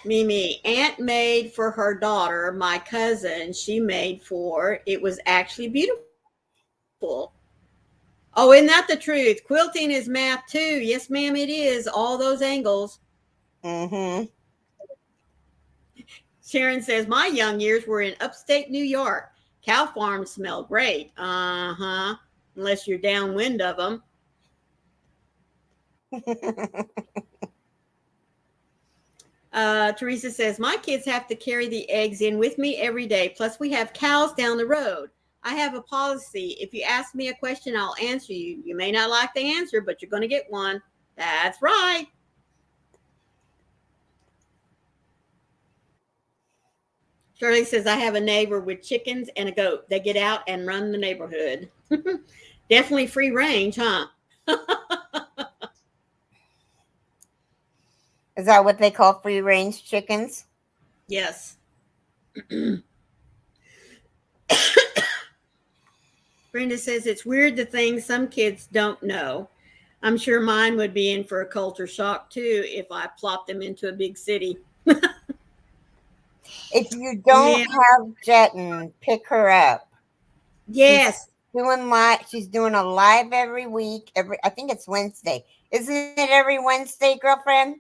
Mimi, Aunt made for her daughter, my cousin, she made for, it was actually beautiful. Oh, isn't that the truth? Quilting is math too. Yes, ma'am, it is. All those angles. Mm-hmm. Sharon says, my young years were in upstate New York. Cow farms smell great. Uh-huh. Unless you're downwind of them. Teresa says, my kids have to carry the eggs in with me every day. Plus, we have cows down the road. I have a policy. If you ask me a question, I'll answer you. You may not like the answer, but you're going to get one. That's right. Shirley says, I have a neighbor with chickens and a goat. They get out and run the neighborhood. Definitely free range, huh? Is that what they call free range chickens? Yes. Brenda says, it's weird the things some kids don't know. I'm sure mine would be in for a culture shock too if I plopped them into a big city. If you don't have Jetton, pick her up. Yes. She's doing a live every week. I think it's Wednesday. Isn't it every Wednesday, girlfriend?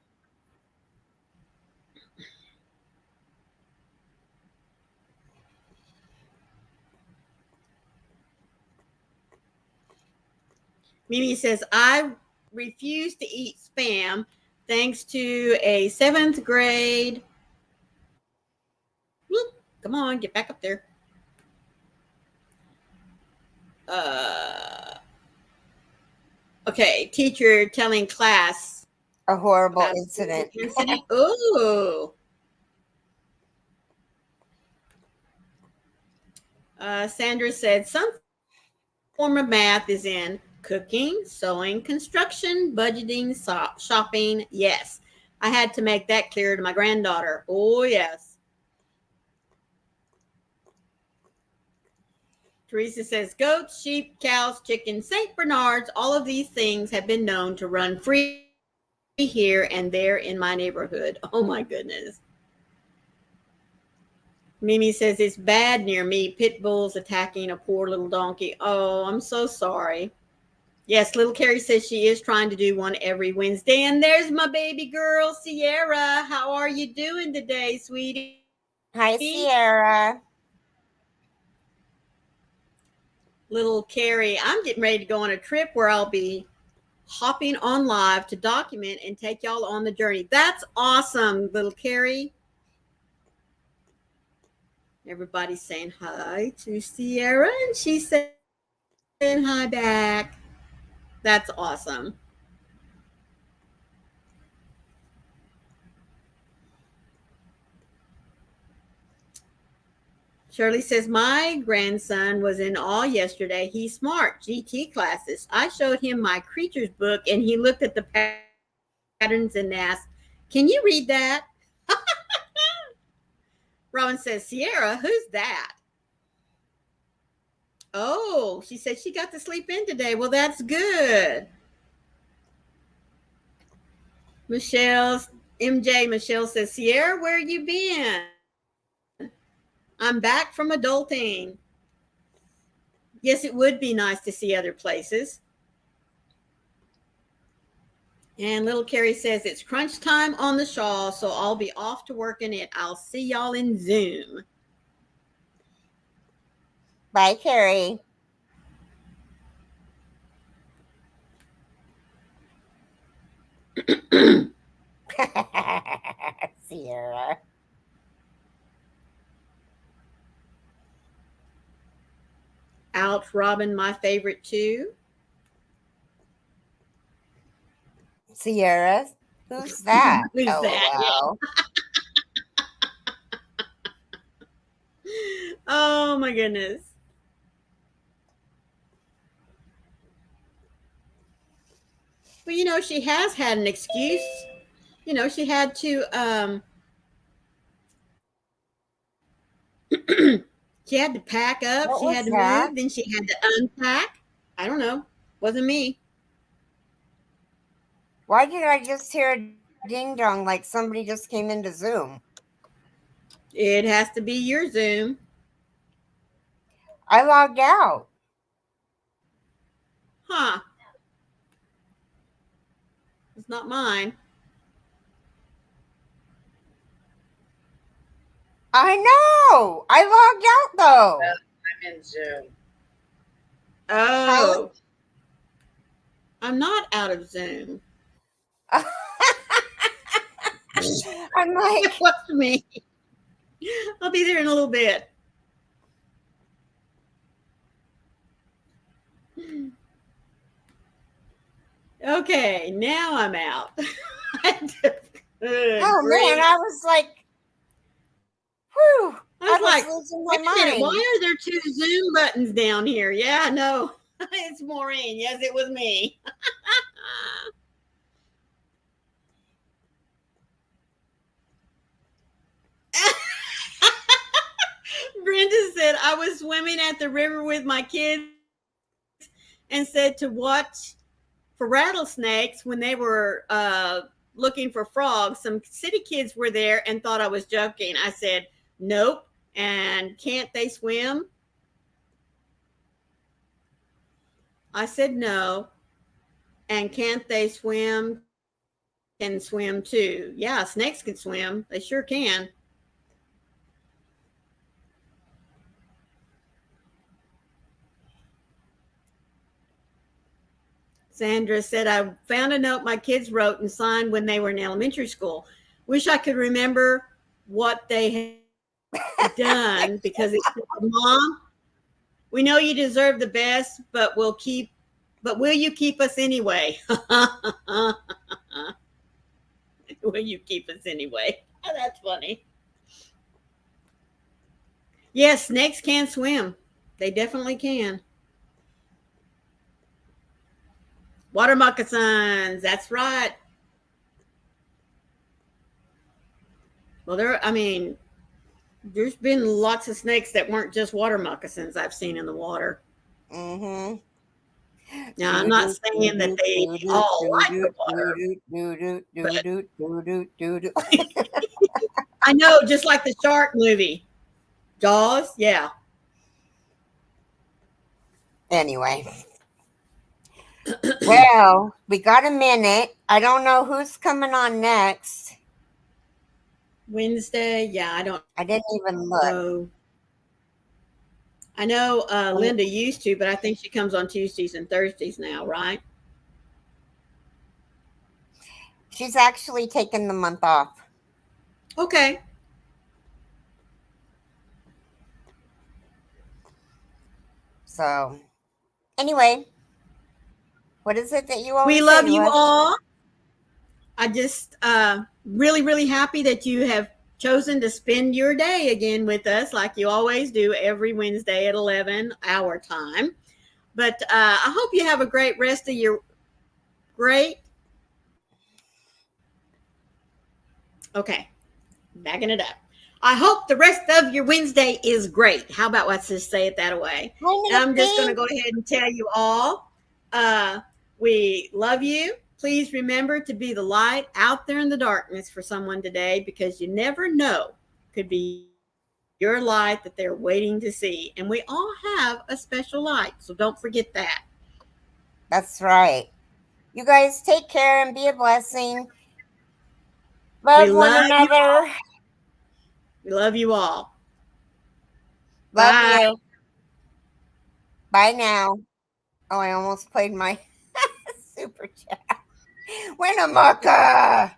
Mimi says, I refuse to eat Spam thanks to a 7th grade. Whoop, come on, get back up there. Okay, teacher telling class a horrible incident. Ooh. Sandra said, some form of math is in cooking, sewing, construction, budgeting, shopping. Yes. I had to make that clear to my granddaughter. Oh, yes. Teresa says, goats, sheep, cows, chickens, St. Bernards, all of these things have been known to run free here and there in my neighborhood. Oh, my goodness. Mimi says, it's bad near me. Pit bulls attacking a poor little donkey. Oh, I'm so sorry. Yes, little Carrie says she is trying to do one every Wednesday. And there's my baby girl, Sierra. How are you doing today, sweetie? Hi, Sierra. Little Carrie, I'm getting ready to go on a trip where I'll be hopping on live to document and take y'all on the journey. That's awesome, little Carrie. Everybody's saying hi to Sierra, and she's saying hi back. That's awesome. Shirley says, my grandson was in awe yesterday. He's smart, GT classes. I showed him my creatures book, and he looked at the patterns and asked, "Can you read that?" Robin says, "Sierra, who's that?" Oh, she said she got to sleep in today. Well, that's good. Michelle says, "Sierra, where you been?" "I'm back from adulting." Yes, it would be nice to see other places. And little Carrie says, "It's crunch time on the shawl, so I'll be off to working it. I'll see y'all in Zoom." Bye, Carrie. Sierra. Ouch, Robin, my favorite too. Sierra. Who's that? Who's that? LOL. Oh my goodness. Well, she has had an excuse. She had to she had to pack up, What she was had to that? move, then she had to unpack. I don't know. Wasn't me. Why did I just hear a ding dong like somebody just came into Zoom? It has to be your Zoom. I logged out. Huh. It's not mine. I know. I logged out though. I'm in Zoom. Oh. I'm not out of Zoom. I'm like, It was me. I'll be there in a little bit. Okay, now I'm out. Good oh grief. man, I was like, whew. I was like, losing my wait a minute, mind. why are there 2 Zoom buttons down here? Yeah, no, it's Maureen. Yes, it was me. Brenda said, "I was swimming at the river with my kids and said to watch for rattlesnakes when they were looking for frogs. Some city kids were there and thought I was joking. I said, nope. And can't they swim? I said, no. And can't they swim? Can swim too. Yeah, snakes can swim. They sure can." Sandra said, "I found a note my kids wrote and signed when they were in elementary school. Wish I could remember what they had done because it said, Mom, we know you deserve the best, but will you keep us anyway?" Will you keep us anyway? Oh, that's funny. Yes, snakes can swim. They definitely can. Water moccasins. That's right. Well, there's been lots of snakes that weren't just water moccasins I've seen in the water. Mm-hmm. Now, I'm not saying that they all like the water. I know, just like the shark movie. Jaws, yeah. Anyway. Well, we got a minute. I don't know who's coming on next. Wednesday, yeah, I didn't even look. know. I know Linda used to, but I think she comes on Tuesdays and Thursdays now, right? She's actually taken the month off. Okay. So, anyway, what is it that you always We say love to you us? all. I just really, really happy that you have chosen to spend your day again with us like you always do every Wednesday at 11 our time. But I hope you have a great rest of your great Okay, backing it up. I hope the rest of your Wednesday is great. How about let's just say it that way? Hi, And I'm just going Nancy. to go ahead and tell you all uh, we love you. Please remember to be the light out there in the darkness for someone today because you never know. Could be your light that they're waiting to see. And we all have a special light. So don't forget that. That's right. You guys take care and be a blessing. We Love one love you another. all. We love you all. Love Bye. you. Bye now. Oh, I almost played my super chat. Winnemucca.